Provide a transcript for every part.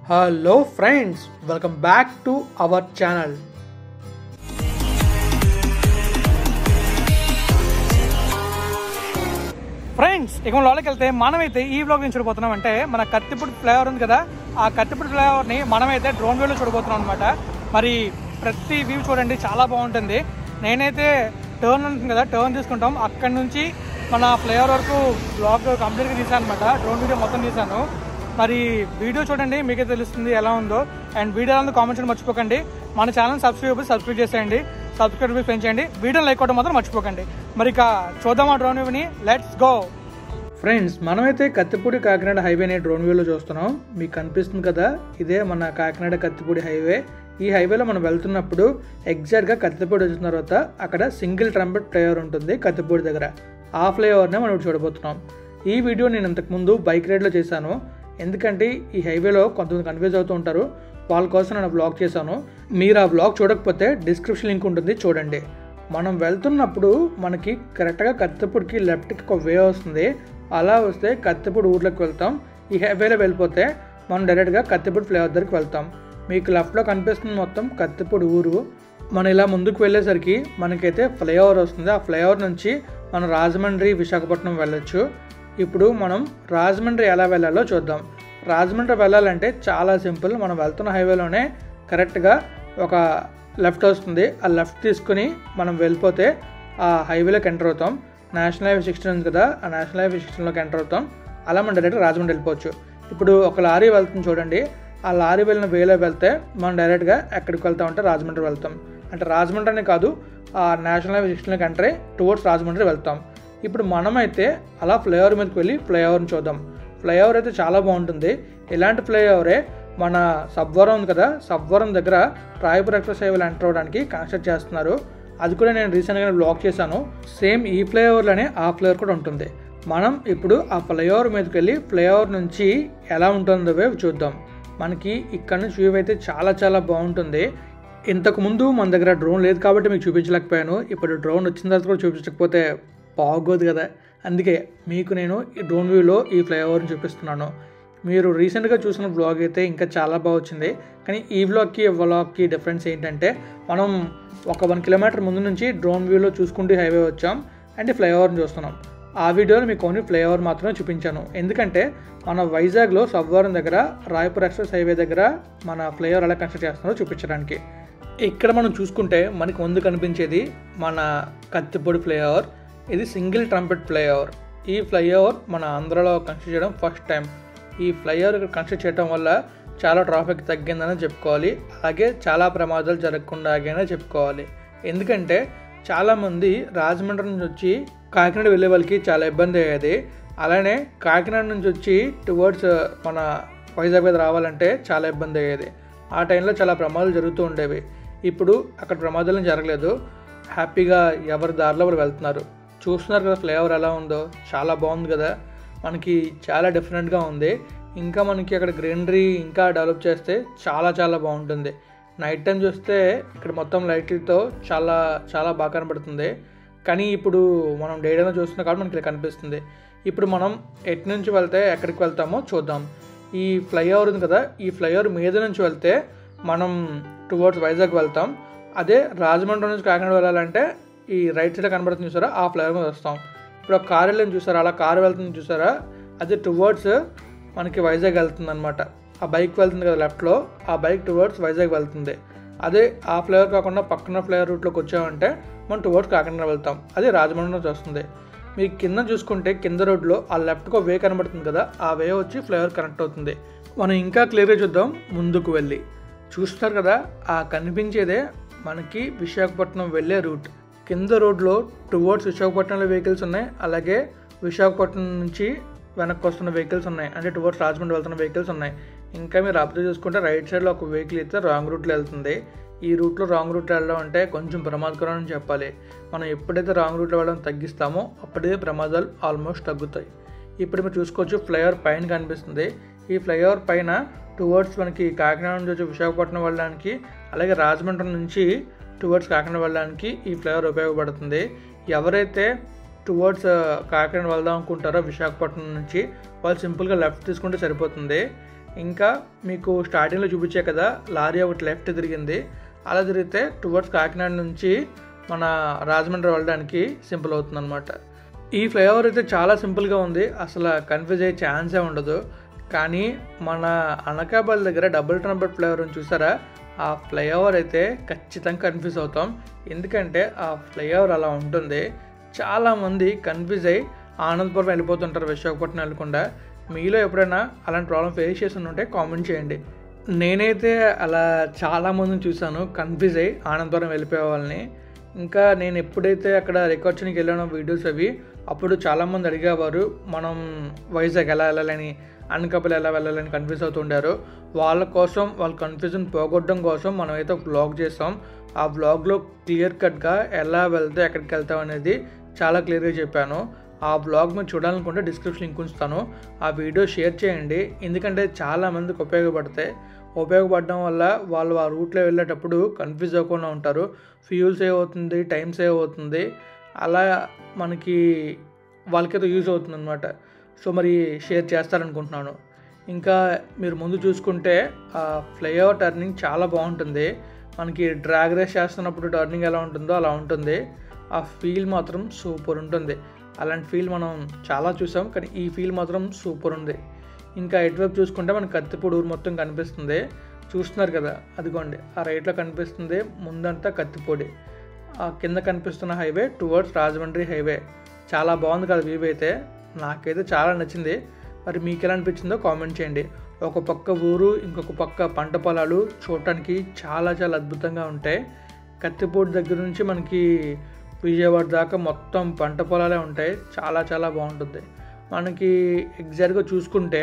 Hello friends, welcome back to our channel. Friends ఇక లోపలికి వెళ్తే మనమైతే ఈ వ్లాగ్ నుంచి చూడబోతున్నాం. అంటే మన కత్తిపూడి ఫ్లైఓవర్ ఉంది కదా, ఆ కత్తిపూడి ఫ్లైఓవర్ని మనమైతే డ్రోన్ వ్యూలో చూడబోతున్నాం అనమాట. మరి ప్రతి వ్యూ చూడండి, చాలా బాగుంటుంది. నేనైతే టర్న్ ఉంటుంది కదా, టర్న్ తీసుకుంటాం, అక్కడి నుంచి మన ఫ్లైఓవర్ వరకు వ్లాగ్ కంప్లీట్గా తీసాను అనమాట. డ్రోన్ వీడియో మొత్తం తీసాను. మరి వీడియో చూడండి, మీకే తెలుస్తుంది ఎలా ఉందో. అండ్ వీడియో అంతా కామెంట్ చేయడం మర్చిపోకండి. మన ఛానల్ సబ్స్క్రైబ్ చేసేయండి, సబ్స్క్రైబ్ పెంచండి, వీడియో లైక్ అవ్వడం మాత్రం మర్చిపోకండి. మరి ఇక చూద్దాం ఆ డ్రోన్ వ్యూని. Let's go. ఫ్రెండ్స్, మనమైతే కత్తిపూడి కాకినాడ హైవేని డ్రోన్ వ్యూలో చూస్తున్నాం. మీకు కనిపిస్తుంది కదా, ఇదే మన కాకినాడ కత్తిపూడి హైవే. ఈ హైవేలో మనం వెళ్తున్నప్పుడు ఎగ్జాక్ట్గా కత్తిపూడి వచ్చిన తర్వాత అక్కడ సింగిల్ ట్రంపెట్ ఫ్లైఓవర్ ఉంటుంది కత్తిపూడి దగ్గర. ఆ ఫ్లైఓవర్నే మనం చూడబోతున్నాం. ఈ వీడియో నేను ఇంతకుముందు బైక్ రైడ్లో చేశాను. ఎందుకంటే ఈ హైవేలో కొంతమంది కన్ఫ్యూజ్ అవుతూ ఉంటారు, వాళ్ళ కోసం నేను బ్లాగ్ చేశాను. మీరు ఆ బ్లాగ్ చూడకపోతే డిస్క్రిప్షన్ లింక్ ఉంటుంది, చూడండి. మనం వెళ్తున్నప్పుడు మనకి కరెక్ట్గా కత్తిపూడికి లెఫ్ట్కి ఒక వే వస్తుంది. అలా వస్తే కత్తిపూడి ఊర్లోకి వెళ్తాం. ఈ హైవేలో వెళ్ళిపోతే మనం డైరెక్ట్గా కత్తిపూడి ఫ్లైఓవర్ దగ్గరికి వెళ్తాం. మీకు లెఫ్ట్లో కనిపిస్తుంది మొత్తం కత్తిపూడి ఊరు. మనం ఇలా ముందుకు వెళ్ళేసరికి మనకైతే ఫ్లైఓవర్ వస్తుంది. ఆ ఫ్లైఓవర్ నుంచి మనం రాజమండ్రి, విశాఖపట్నం వెళ్ళొచ్చు. ఇప్పుడు మనం రాజమండ్రి ఎలా వెళ్ళాలో చూద్దాం. రాజమండ్రి వెళ్ళాలంటే చాలా సింపుల్. మనం వెళ్తున్న హైవేలోనే కరెక్ట్గా ఒక లెఫ్ట్ వస్తుంది. ఆ లెఫ్ట్ తీసుకుని మనం వెళ్ళిపోతే ఆ హైవేలోకి ఎంటర్ అవుతాం. నేషనల్ హైవే 16 ఉంది కదా, ఆ నేషనల్ హైవే 16లోకి ఎంటర్ అవుతాం. అలా మనం డైరెక్ట్ రాజమండ్రి వెళ్ళిపోవచ్చు. ఇప్పుడు ఒక లారీ వెళ్తుంది చూడండి, ఆ లారీ వెళ్ళిన వేలో వెళ్తే మనం డైరెక్ట్గా ఎక్కడికి వెళ్తామంటే రాజమండ్రి వెళ్తాం. అంటే రాజమండ్రి అనే కాదు, ఆ నేషనల్ హైవే 16లోకి ఎంటర్ అయ్యి టువర్డ్స్ రాజమండ్రి వెళ్తాం. ఇప్పుడు మనమైతే అలా ఫ్లైఓవర్ మీదకి వెళ్ళి ఫ్లైఓవర్ని చూద్దాం. ఫ్లైఓవర్ అయితే చాలా బాగుంటుంది. ఇలాంటి ఫ్లైఓవరే మన సబ్వరం ఉంది కదా, సబ్వరం దగ్గర రాయపూర్ ఎక్స్ప్రెస్ హైవేలో ఎంటర్ అవ్వడానికి కన్స్ట్రక్ట్ చేస్తున్నారు. అది కూడా నేను రీసెంట్గా బ్లాగ్ చేశాను. సేమ్ ఈ ఫ్లైఓవర్లోనే ఆ ఫ్లైఓవర్ కూడా ఉంటుంది. మనం ఇప్పుడు ఆ ఫ్లైఓవర్ మీదకి వెళ్ళి ఫ్లైఓవర్ నుంచి ఎలా ఉంటుందో వేవ్ చూద్దాం. మనకి ఇక్కడ నుంచి వ్యూ అయితే చాలా చాలా బాగుంటుంది. ఇంతకుముందు మన దగ్గర డ్రోన్ లేదు కాబట్టి మీకు చూపించలేకపోయాను. ఇప్పుడు డ్రోన్ వచ్చిన తర్వాత కూడా చూపించకపోతే బాగోదు కదా, అందుకే మీకు నేను ఈ డ్రోన్ వ్యూలో ఈ ఫ్లైఓవర్ని చూపిస్తున్నాను. మీరు రీసెంట్గా చూసిన వ్లాగ్ అయితే ఇంకా చాలా బాగా వచ్చింది. కానీ ఈ వ్లాగ్కి డిఫరెన్స్ ఏంటంటే, మనం ఒక 1 కిలోమీటర్ ముందు నుంచి డ్రోన్ వ్యూలో చూసుకుంటూ హైవే వచ్చాం అంటే ఫ్లైఓవర్ని చూస్తున్నాం. ఆ వీడియోలో మీకు ఓన్లీ ఫ్లైఓవర్ మాత్రమే చూపించాను. ఎందుకంటే మన వైజాగ్లో సబ్వరం దగ్గర రాయపూర్ ఎక్స్ప్రెస్ హైవే దగ్గర మన ఫ్లైఓవర్ ఎలా కన్స్ట్రక్ట్ చేస్తున్నారో చూపించడానికి. ఇక్కడ మనం చూసుకుంటే మనకి ముందు కనిపించేది మన కత్తిపూడి ఫ్లైఓవర్. ఇది సింగిల్ ట్రంపెట్ ఫ్లైఓవర్. ఈ ఫ్లైఓవర్ మన ఆంధ్రాలో కన్స్ట్రక్ట్ చేయడం ఫస్ట్ టైం. ఈ ఫ్లైఓవర్ కన్స్ట్రక్ట్ చేయడం వల్ల చాలా ట్రాఫిక్ తగ్గిందని చెప్పుకోవాలి. అలాగే చాలా ప్రమాదాలు జరగకుండా ఆగానే చెప్పుకోవాలి. ఎందుకంటే చాలామంది రాజమండ్రి నుంచి వచ్చి కాకినాడ వెళ్ళే వాళ్ళకి చాలా ఇబ్బంది అయ్యేది. అలానే కాకినాడ నుంచి వచ్చి టువర్డ్స్ మన వైజాగ్ మీద రావాలంటే చాలా ఇబ్బంది అయ్యేది. ఆ టైంలో చాలా ప్రమాదాలు జరుగుతూ ఉండేవి. ఇప్పుడు అక్కడ ప్రమాదాలు జరగలేదు. హ్యాపీగా ఎవరి దారిలో వాళ్ళు వెళ్తున్నారు. చూస్తున్నారు కదా ఫ్లైఓవర్ ఎలా ఉందో, చాలా బాగుంది కదా. మనకి చాలా డిఫరెంట్గా ఉంది. ఇంకా మనకి అక్కడ గ్రీనరీ ఇంకా డెవలప్ చేస్తే చాలా చాలా బాగుంటుంది. నైట్ టైం చూస్తే ఇక్కడ మొత్తం లైట్లతో చాలా చాలా బాగా కనబడుతుంది. కానీ ఇప్పుడు మనం డే టైంలో చూస్తున్నాం కాబట్టి మనకి ఇలా కనిపిస్తుంది. ఇప్పుడు మనం ఎటు నుంచి వెళ్తే ఎక్కడికి వెళ్తామో చూద్దాం. ఈ ఫ్లైఓవర్ ఉంది కదా, ఈ ఫ్లైఓవర్ మీద నుంచి వెళ్తే మనం టువర్డ్స్ వైజాగ్ వెళ్తాం. అదే రాజమండ్రి నుంచి కాకినాడ వెళ్ళాలంటే ఈ రైట్ సైడ్ కనబడుతుంది చూసారా, ఆ ఫ్లైఓవర్ మీద వస్తాం. ఇప్పుడు ఆ కారు వెళ్ళని చూసారా, అలా కారు వెళ్తుంది చూసారా, అది టువర్డ్స్ మనకి వైజాగ్ వెళ్తుంది అనమాట. ఆ బైక్ వెళ్తుంది కదా లెఫ్ట్లో, ఆ బైక్ టువర్డ్స్ వైజాగ్ వెళ్తుంది. అదే ఆ ఫ్లైఓవర్ కాకుండా పక్కన ఫ్లైఓవర్ రూట్లోకి వచ్చామంటే మనం టువర్డ్స్ కాకినాడ వెళ్తాం. అది రాజమండ్రి నుంచి వస్తుంది. మీకు కింద చూసుకుంటే కింద రోడ్లో ఆ లెఫ్ట్కి వే కనబడుతుంది కదా, ఆ వే వచ్చి ఫ్లైఓవర్ కనెక్ట్ అవుతుంది. మనం ఇంకా క్లియర్గా చూద్దాం. ముందుకు వెళ్ళి చూస్తారు కదా, ఆ కనిపించేదే మనకి విశాఖపట్నం వెళ్ళే రూట్. కింద రోడ్లో టువర్డ్స్ విశాఖపట్నంలో వెహికల్స్ ఉన్నాయి. అలాగే విశాఖపట్నం నుంచి వెనక్కి వస్తున్న వెహికల్స్ ఉన్నాయి, అంటే టువర్డ్స్ రాజమండ్రి వెళ్తున్న వెహికల్స్ ఉన్నాయి. ఇంకా మీరు అబ్జర్వ్ చేసుకుంటే రైట్ సైడ్లో ఒక వెహికల్ అయితే రాంగ్ రూట్లో వెళ్తుంది. ఈ రూట్లో రాంగ్ రూట్లో వెళ్ళడం అంటే కొంచెం ప్రమాదకరం అని చెప్పాలి. మనం ఎప్పుడైతే రాంగ్ రూట్లో వెళ్ళడం తగ్గిస్తామో అప్పుడే ప్రమాదాలు ఆల్మోస్ట్ తగ్గుతాయి. ఇప్పుడు మీరు చూసుకోవచ్చు, ఫ్లైఓవర్ పైన కనిపిస్తుంది. ఈ ఫ్లైఓవర్ పైన టువర్డ్స్ మనకి కాకినాడ నుంచి వచ్చి విశాఖపట్నం వెళ్ళడానికి, అలాగే రాజమండ్రి నుంచి టువర్డ్స్ కాకినాడ వెళ్ళడానికి ఈ ఫ్లైఓవర్ ఉపయోగపడుతుంది. ఎవరైతే టువర్డ్స్ కాకినాడ వెళ్దాం అనుకుంటారో విశాఖపట్నం నుంచి, వాళ్ళు సింపుల్గా లెఫ్ట్ తీసుకుంటే సరిపోతుంది. ఇంకా మీకు స్టార్టింగ్లో చూపించే కదా లారీ ఒకటి లెఫ్ట్ తిరిగింది, అలా తిరిగితే టువర్డ్స్ కాకినాడ నుంచి మన రాజమండ్రి వెళ్ళడానికి సింపుల్ అవుతుంది అనమాట. ఈ ఫ్లైఓవర్ అయితే చాలా సింపుల్గా ఉంది, అసలు కన్ఫ్యూజ్ అయ్యే ఛాన్సే ఉండదు. కానీ మన అనకాపల్లి దగ్గర డబుల్ ట్రంపెట్ ఫ్లైఓవర్ చూసారా, ఆ ఫ్లైఓవర్ అయితే ఖచ్చితంగా కన్ఫ్యూజ్ అవుతాం. ఎందుకంటే ఆ ఫ్లైఓవర్ అలా ఉంటుంది. చాలామంది కన్ఫ్యూజ్ అయ్యి ఆనందపురం వెళ్ళిపోతుంటారు విశాఖపట్నం వెళ్ళకుండా. మీలో ఎప్పుడైనా అలాంటి ప్రాబ్లం ఫేస్ చేసి ఉంటే కామెంట్ చేయండి. నేనైతే అలా చాలామందిని చూశాను కన్ఫ్యూజ్ అయ్యి ఆనందపురం వెళ్ళిపోయే వాళ్ళని. ఇంకా నేను ఎప్పుడైతే అక్కడ రికార్డ్ చేయడానికి వెళ్ళానో వీడియోస్ అవి, అప్పుడు చాలామంది అడిగేవారు మనం వైజాగ్ ఎలా వెళ్ళాలని, అనకాపల్లి ఎలా వెళ్ళాలని కన్ఫ్యూజ్ అవుతుండారు. వాళ్ళ కోసం వాళ్ళ కన్ఫ్యూజన్ పోగొట్టడం కోసం మనమైతే ఒక బ్లాగ్ చేస్తాం. ఆ బ్లాగ్లో క్లియర్ కట్గా ఎలా వెళ్తే ఎక్కడికి వెళ్తాం అనేది చాలా క్లియర్గా చెప్పాను. ఆ బ్లాగ్ మీరు చూడాలనుకుంటే డిస్క్రిప్షన్ లింక్ ఉంచుతాను, ఆ వీడియో షేర్ చేయండి. ఎందుకంటే చాలామందికి ఉపయోగపడడం వల్ల వాళ్ళు ఆ రూట్లో వెళ్ళేటప్పుడు కన్ఫ్యూజ్ అవ్వకుండా ఉంటారు. ఫ్యూల్ సేవ్ అవుతుంది, టైం సేవ్ అవుతుంది, అలా మనకి వాళ్ళకైతే యూజ్ అవుతుంది అనమాట. సో మరి షేర్ చేస్తారనుకుంటున్నాను. ఇంకా మీరు ముందు చూసుకుంటే ఆ ఫ్లైఓవర్ టర్నింగ్ చాలా బాగుంటుంది. మనకి డ్రాగ్ రేస్ చేస్తున్నప్పుడు టర్నింగ్ ఎలా ఉంటుందో అలా ఉంటుంది. ఆ ఫీల్ మాత్రం సూపర్ ఉంటుంది. అలాంటి ఫీల్ మనం చాలా చూసాం, కానీ ఈ ఫీల్ మాత్రం సూపర్ ఉంది. ఇంకా ఎటువైపు చూసుకుంటే మనకి కత్తిపూడి ఊరు మొత్తం కనిపిస్తుంది. చూస్తున్నారు కదా, అదిగోండి ఆ రైట్లో కనిపిస్తుంది ముందంతా కత్తిపూడి. ఆ కింద కనిపిస్తున్న హైవే టువర్డ్స్ రాజమండ్రి హైవే. చాలా బాగుంది కదా వ్యూ అయితే, నాకైతే చాలా నచ్చింది. మరి మీకు ఎలా అనిపించిందో కామెంట్ చేయండి. ఒక పక్క ఊరు, ఇంకొక పక్క పంట పొలాలు చూడటానికి చాలా చాలా అద్భుతంగా ఉంటాయి. కత్తిపూడి దగ్గర నుంచి మనకి విజయవాడ దాకా మొత్తం పంట పొలాలే ఉంటాయి. చాలా చాలా బాగుంటుంది. మనకి ఎగ్జాక్ట్గా చూసుకుంటే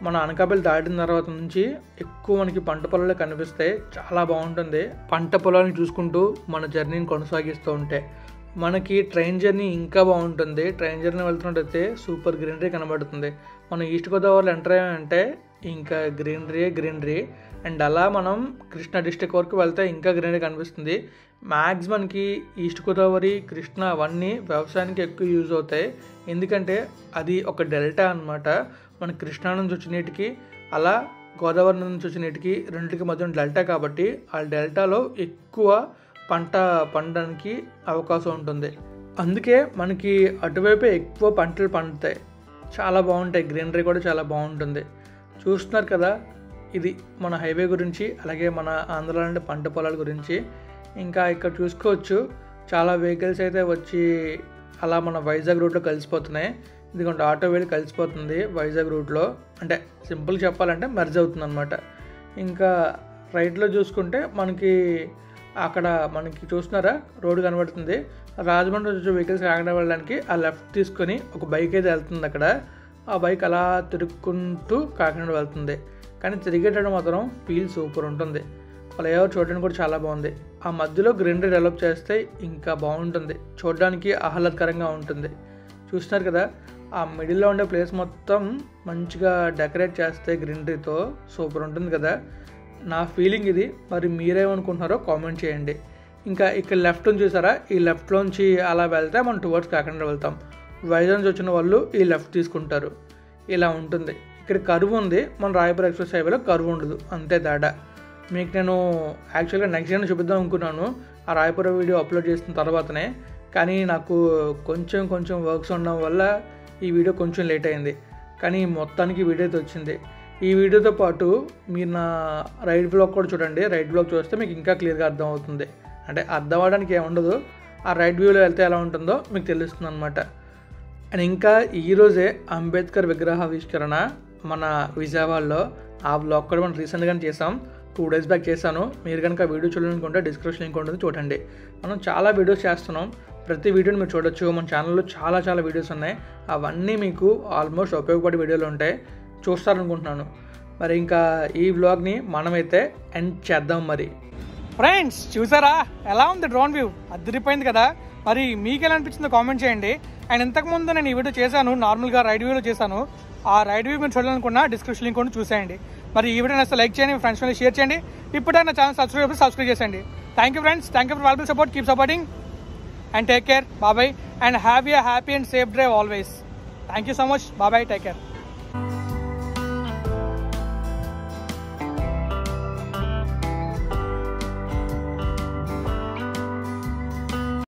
మన అనకాపల్లి దాటిన తర్వాత నుంచి ఎక్కువ మనకి పంట పొలాలే కనిపిస్తాయి. చాలా బాగుంటుంది. పంట పొలాలను చూసుకుంటూ మన జర్నీని కొనసాగిస్తూ ఉంటే మనకి ట్రైన్ జర్నీ ఇంకా బాగుంటుంది. ట్రైన్ జర్నీ వెళ్తున్నట్టయితే సూపర్ గ్రీనరీ కనబడుతుంది. మనం ఈస్ట్ గోదావరిలో ఎంటర్ అయ్యామంటే ఇంకా గ్రీనరీ అండ్ అలా మనం కృష్ణా డిస్ట్రిక్ట్ వరకు వెళ్తే ఇంకా గ్రీనరీ కనిపిస్తుంది. మ్యాక్సిమంకి ఈస్ట్ గోదావరి, కృష్ణా అవన్నీ వ్యవసాయానికి ఎక్కువ యూజ్ అవుతాయి. ఎందుకంటే అది ఒక డెల్టా అనమాట. మన కృష్ణా నుంచి వచ్చిన నీటికి, అలా గోదావరి నుంచి వచ్చిన నీటికి రెండింటికి మధ్య డెల్టా కాబట్టి ఆ డెల్టాలో ఎక్కువ పంట పండడానికి అవకాశం ఉంటుంది. అందుకే మనకి అటువైపే ఎక్కువ పంటలు పండుతాయి. చాలా బాగుంటాయి, గ్రీనరీ కూడా చాలా బాగుంటుంది. చూస్తున్నారు కదా, ఇది మన హైవే గురించి, అలాగే మన ఆంధ్రాలో ఉండే పంట పొలాల గురించి. ఇంకా ఇక్కడ చూసుకోవచ్చు చాలా వెహికల్స్ అయితే వచ్చి అలా మన వైజాగ్ రూట్లో కలిసిపోతున్నాయి. ఇదిగోండి ఆటో వెళ్ళి కలిసిపోతుంది వైజాగ్ రూట్లో. అంటే సింపుల్ చెప్పాలంటే మెర్జ్ అవుతుంది అనమాట. ఇంకా రైట్లో చూసుకుంటే మనకి అక్కడ మనకి చూస్తున్నారా రోడ్డు కనబడుతుంది. రాజమండ్రి వచ్చే వెహికల్స్ కాకినాడ వెళ్ళడానికి ఆ లెఫ్ట్ తీసుకొని ఒక బైక్ అయితే వెళ్తుంది అక్కడ. ఆ బైక్ అలా తిరుక్కుంటూ కాకినాడ వెళ్తుంది. కానీ తిరిగేటప్పుడు మాత్రం ఫీల్ సూపర్ ఉంటుంది. ఫ్లైఓవర్ చూడడానికి కూడా చాలా బాగుంది. ఆ మధ్యలో గ్రీనరీ డెవలప్ చేస్తే ఇంకా బాగుంటుంది, చూడడానికి ఆహ్లాదకరంగా ఉంటుంది. చూస్తున్నారు కదా, ఆ మిడిల్లో ఉండే ప్లేస్ మొత్తం మంచిగా డెకరేట్ చేస్తే గ్రీనరీతో సూపర్ ఉంటుంది కదా. నా ఫీలింగ్ ఇది. మరి మీరేమనుకుంటున్నారో కామెంట్ చేయండి. ఇంకా ఇక్కడ లెఫ్ట్ చూసారా, ఈ లెఫ్ట్లోంచి అలా వెళ్తే మనం టువర్డ్స్ కాకినాడ వెళ్తాం. వైజాగ్ నుంచి వచ్చిన వాళ్ళు ఈ లెఫ్ట్ తీసుకుంటారు. ఇలా ఉంటుంది. ఇక్కడ కర్వ్ ఉంది, మన రాయపురం ఎక్స్ప్రెస్ హైవేలో కర్వ్ ఉండదు, అంతే తేడా. మీకు నేను యాక్చువల్గా నెక్స్ట్ డే చూపిద్దాం అనుకున్నాను ఆ రాయపురం వీడియో అప్లోడ్ చేసిన తర్వాతనే. కానీ నాకు కొంచెం వర్క్స్ ఉండడం వల్ల ఈ వీడియో కొంచెం లేట్ అయింది. కానీ మొత్తానికి వీడియో అయితే వచ్చింది. ఈ వీడియోతో పాటు మీరు నా రైడ్ బ్లాగ్ కూడా చూడండి. రైడ్ బ్లాగ్ చూస్తే మీకు ఇంకా క్లియర్గా అర్థం అవుతుంది. అంటే అర్థం అవ్వడానికి ఏముండదు, ఆ రైడ్ వ్యూలో వెళ్తే ఎలా ఉంటుందో మీకు తెలుస్తుంది అనమాట. అండ్ ఇంకా ఈరోజే అంబేద్కర్ విగ్రహావిష్కరణ మన విజయవాడలో. ఆ బ్లాగ్ కూడా మనం రీసెంట్గానే చేసాం, 2 days బ్యాక్ చేశాను. మీరు కనుక వీడియో చూడాలనుకుంటే డిస్క్రిప్షన్ లింక్ ఉంటుంది, చూడండి. మనం చాలా వీడియోస్ చేస్తున్నాం, ప్రతి వీడియోని మీరు చూడొచ్చు. మన ఛానల్లో చాలా వీడియోస్ ఉన్నాయి. అవన్నీ మీకు ఆల్మోస్ట్ ఉపయోగపడే వీడియోలు ఉంటాయి, చూస్తారనుకుంటున్నాను. మరి ఇంకా ఈ వ్లాగ్ని మనమైతే ఎండ్ చేద్దాం. మరి ఫ్రెండ్స్ చూసారా ఎలా ఉంది డ్రోన్ వ్యూ, అదిరిపోయింది కదా. మరి మీకు ఎలా అనిపించిందో కామెంట్ చేయండి. అండ్ ఇంతకుముందు నేను ఈ వీడియో చేశాను, నార్మల్గా రైడ్ వ్యూలో చేశాను. ఆ రైడ్ వ్యూ మీరు చూడాలనుకున్నా డిస్క్రిప్షన్ లింక్ కూడా చూసేయండి. మరి ఈ వీడియో నచ్చితే లైక్ చేయండి, మీ ఫ్రెండ్స్ మీద షేర్ చేయండి. ఇప్పుడే నా ఛానల్ సబ్స్క్రైబ్ చేసేయండి. Thank you friends, thank you for valuable support. Keep supporting and take care. Bye bye and have a happy and safe drive always. Thank you so much. Bye bye, take care.